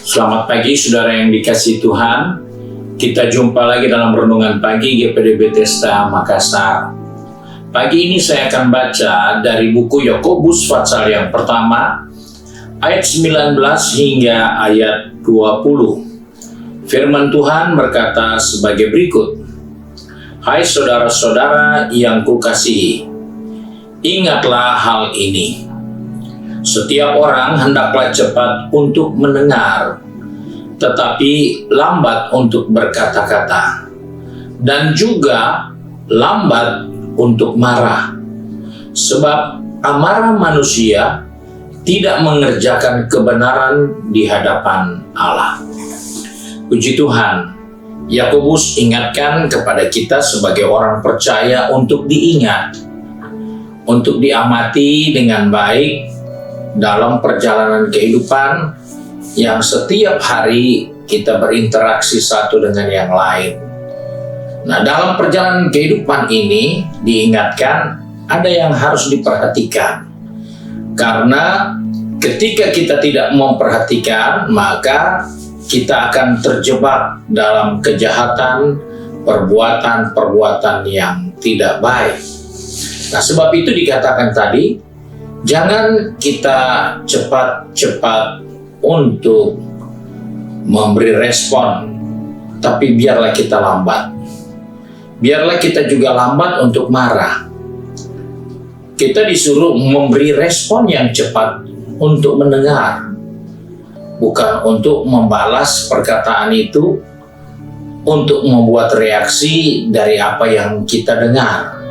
Selamat pagi saudara yang dikasihi Tuhan. Kita jumpa lagi dalam renungan pagi GPD Bethesda Makassar. Pagi ini saya akan baca dari buku Yakobus pasal yang pertama ayat 19 hingga ayat 20. Firman Tuhan berkata sebagai berikut. Hai saudara-saudara yang kukasihi, ingatlah hal ini. Setiap orang hendaklah cepat untuk mendengar, tetapi lambat untuk berkata-kata, dan juga lambat untuk marah. Sebab amarah manusia tidak mengerjakan kebenaran di hadapan Allah. Puji Tuhan, Yakobus ingatkan kepada kita sebagai orang percaya untuk diingat, untuk diamati dengan baik dalam perjalanan kehidupan yang setiap hari kita berinteraksi satu dengan yang lain. Nah, dalam perjalanan kehidupan ini diingatkan ada yang harus diperhatikan. Karena ketika kita tidak memperhatikan, maka kita akan terjebak dalam kejahatan, perbuatan-perbuatan yang tidak baik. Nah, sebab itu dikatakan tadi, jangan kita cepat-cepat untuk memberi respon, tapi biarlah kita lambat. Biarlah kita juga lambat untuk marah. Kita disuruh memberi respon yang cepat untuk mendengar, bukan untuk membalas perkataan itu, untuk membuat reaksi dari apa yang kita dengar.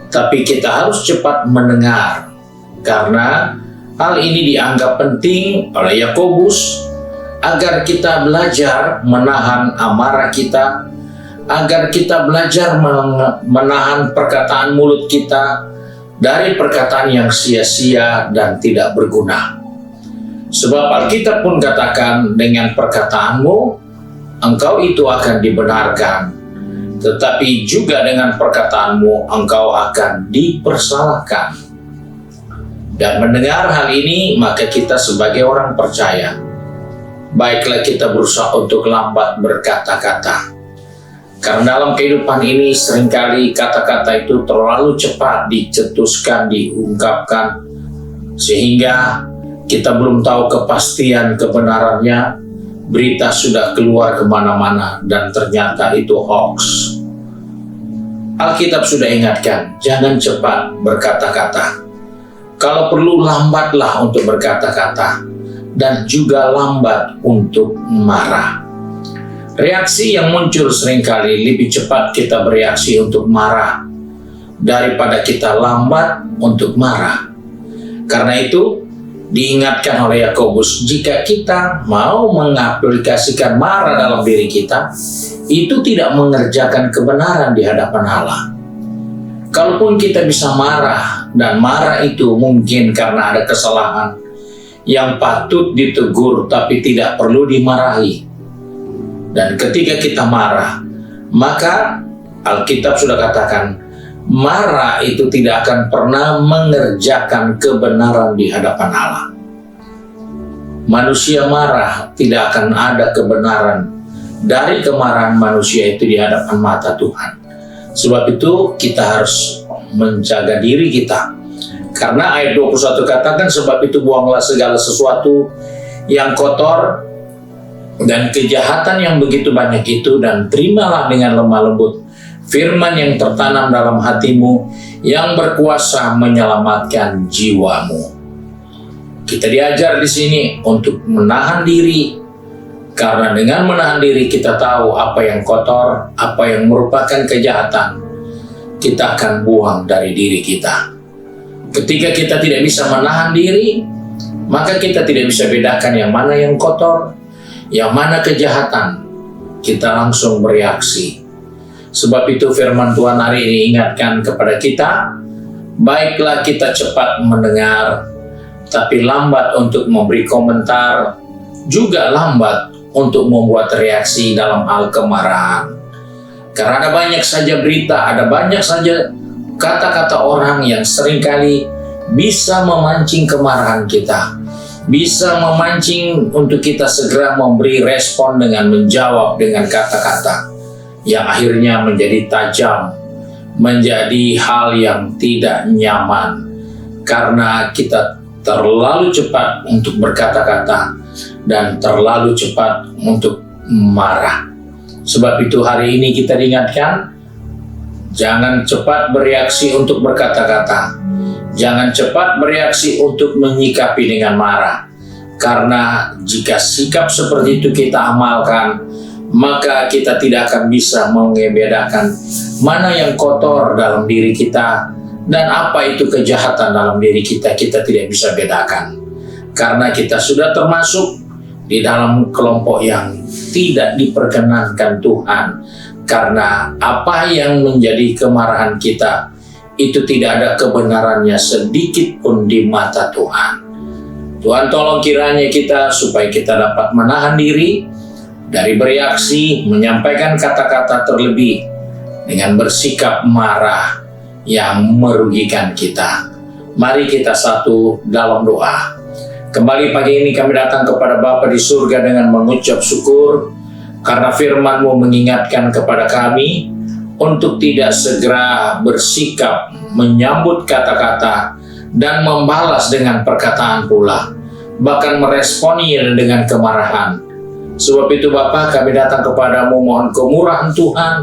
Tapi kita harus cepat mendengar. Karena hal ini dianggap penting oleh Yakobus agar kita belajar menahan amarah kita, agar kita belajar menahan perkataan mulut kita dari perkataan yang sia-sia dan tidak berguna. Sebab Alkitab pun katakan, dengan perkataanmu engkau itu akan dibenarkan, tetapi juga dengan perkataanmu engkau akan dipersalahkan. Dan mendengar hal ini, maka kita sebagai orang percaya, baiklah kita berusaha untuk lambat berkata-kata. Karena dalam kehidupan ini seringkali kata-kata itu terlalu cepat dicetuskan, diungkapkan, sehingga kita belum tahu kepastian kebenarannya, berita sudah keluar kemana-mana dan ternyata itu hoax. Alkitab sudah ingatkan, jangan cepat berkata-kata. Kalau perlu lambatlah untuk berkata-kata dan juga lambat untuk marah. Reaksi yang muncul seringkali lebih cepat kita bereaksi untuk marah daripada kita lambat untuk marah. Karena itu diingatkan oleh Yakobus, jika kita mau mengaplikasikan marah dalam diri kita, itu tidak mengerjakan kebenaran di hadapan Allah. Kalaupun kita bisa marah, dan marah itu mungkin karena ada kesalahan yang patut ditegur tapi tidak perlu dimarahi. Dan ketika kita marah, maka Alkitab sudah katakan, marah itu tidak akan pernah mengerjakan kebenaran di hadapan Allah. Manusia marah, tidak akan ada kebenaran dari kemarahan manusia itu di hadapan mata Tuhan. Sebab itu kita harus menjaga diri kita. Karena ayat 21 katakan, sebab itu buanglah segala sesuatu yang kotor dan kejahatan yang begitu banyak itu, dan terimalah dengan lemah lembut firman yang tertanam dalam hatimu, yang berkuasa menyelamatkan jiwamu. Kita diajar di sini untuk menahan diri, karena dengan menahan diri kita tahu apa yang kotor, apa yang merupakan kejahatan, kita akan buang dari diri kita. Ketika kita tidak bisa menahan diri, maka kita tidak bisa bedakan yang mana yang kotor, yang mana kejahatan. Kita langsung bereaksi. Sebab itu firman Tuhan hari ini ingatkan kepada kita, baiklah kita cepat mendengar, tapi lambat untuk memberi komentar, juga lambat untuk membuat reaksi dalam hal kemarahan. Karena ada banyak saja berita, ada banyak saja kata-kata orang yang seringkali bisa memancing kemarahan kita, bisa memancing untuk kita segera memberi respon dengan menjawab dengan kata-kata yang akhirnya menjadi tajam, menjadi hal yang tidak nyaman karena kita terlalu cepat untuk berkata-kata dan terlalu cepat untuk marah. Sebab itu hari ini kita diingatkan, jangan cepat bereaksi untuk berkata-kata. Jangan cepat bereaksi untuk menyikapi dengan marah. Karena jika sikap seperti itu kita amalkan, maka kita tidak akan bisa membedakan mana yang kotor dalam diri kita dan apa itu kejahatan dalam diri kita. Kita tidak bisa bedakan. Karena kita sudah termasuk di dalam kelompok yang tidak diperkenankan Tuhan. Karena apa yang menjadi kemarahan kita itu tidak ada kebenarannya sedikit pun di mata Tuhan. Tuhan tolong kiranya kita supaya kita dapat menahan diri dari bereaksi, menyampaikan kata-kata terlebih dengan bersikap marah yang merugikan kita. Mari kita satu dalam doa. Kembali pagi ini kami datang kepada Bapa di surga dengan mengucap syukur karena firman-Mu mengingatkan kepada kami untuk tidak segera bersikap menyambut kata-kata dan membalas dengan perkataan pula, bahkan meresponinya dengan kemarahan. Sebab itu Bapa, kami datang kepadamu mohon kemurahan Tuhan,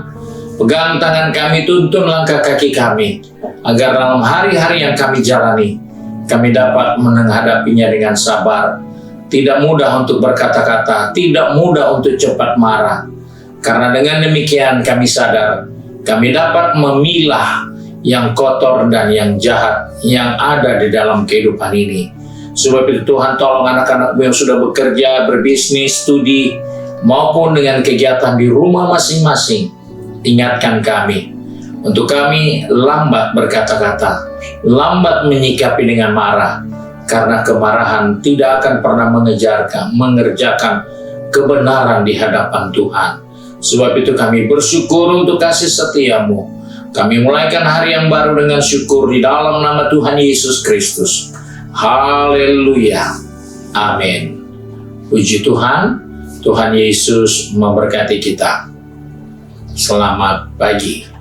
pegang tangan kami, tuntun langkah kaki kami, agar dalam hari-hari yang kami jalani, kami dapat menghadapinya dengan sabar. Tidak mudah untuk berkata-kata, tidak mudah untuk cepat marah. Karena dengan demikian kami sadar, kami dapat memilah yang kotor dan yang jahat yang ada di dalam kehidupan ini. Sebab itu Tuhan tolong anak-anak-Mu yang sudah bekerja, berbisnis, studi, maupun dengan kegiatan di rumah masing-masing. Ingatkan kami, untuk kami lambat berkata-kata, lambat menyikapi dengan marah, karena kemarahan tidak akan pernah mengerjakan kebenaran di hadapan Tuhan. Sebab itu kami bersyukur untuk kasih setia-Mu. Kami mulaikan hari yang baru dengan syukur di dalam nama Tuhan Yesus Kristus. Haleluya. Amin. Puji Tuhan, Tuhan Yesus memberkati kita. Selamat pagi.